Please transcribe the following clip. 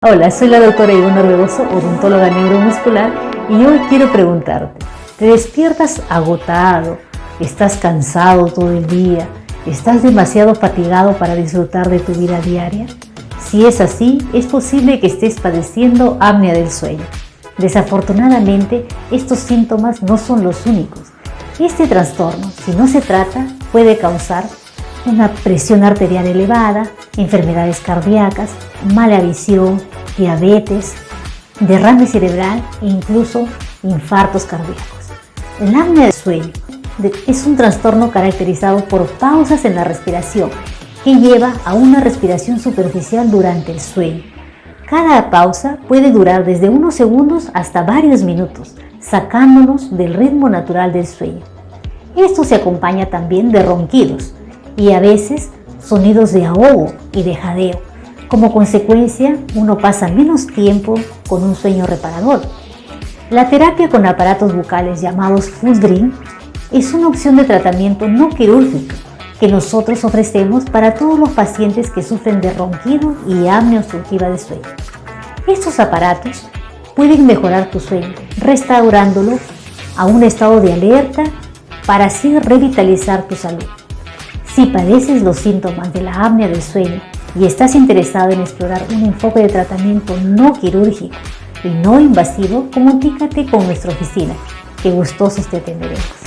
Hola, soy la doctora Ivonne Orbegoso, odontóloga neuromuscular, y hoy quiero preguntarte, ¿te despiertas agotado? ¿Estás cansado todo el día? ¿Estás demasiado fatigado para disfrutar de tu vida diaria? Si es así, es posible que estés padeciendo apnea del sueño. Desafortunadamente, estos síntomas no son los únicos. Este trastorno, si no se trata, puede causar una presión arterial elevada, enfermedades cardíacas, mala visión, diabetes, derrame cerebral e incluso infartos cardíacos. El apnea del sueño es un trastorno caracterizado por pausas en la respiración que lleva a una respiración superficial durante el sueño. Cada pausa puede durar desde unos segundos hasta varios minutos, sacándonos del ritmo natural del sueño. Esto se acompaña también de ronquidos y a veces sonidos de ahogo y de jadeo. Como consecuencia, uno pasa menos tiempo con un sueño reparador. La terapia con aparatos bucales llamados Fullscreen es una opción de tratamiento no quirúrgico que nosotros ofrecemos para todos los pacientes que sufren de ronquido y apnea obstructiva de sueño. Estos aparatos pueden mejorar tu sueño, restaurándolo a un estado de alerta para así revitalizar tu salud. Si padeces los síntomas de la apnea del sueño y estás interesado en explorar un enfoque de tratamiento no quirúrgico y no invasivo, comunícate con nuestra oficina, que gustosos te atenderemos.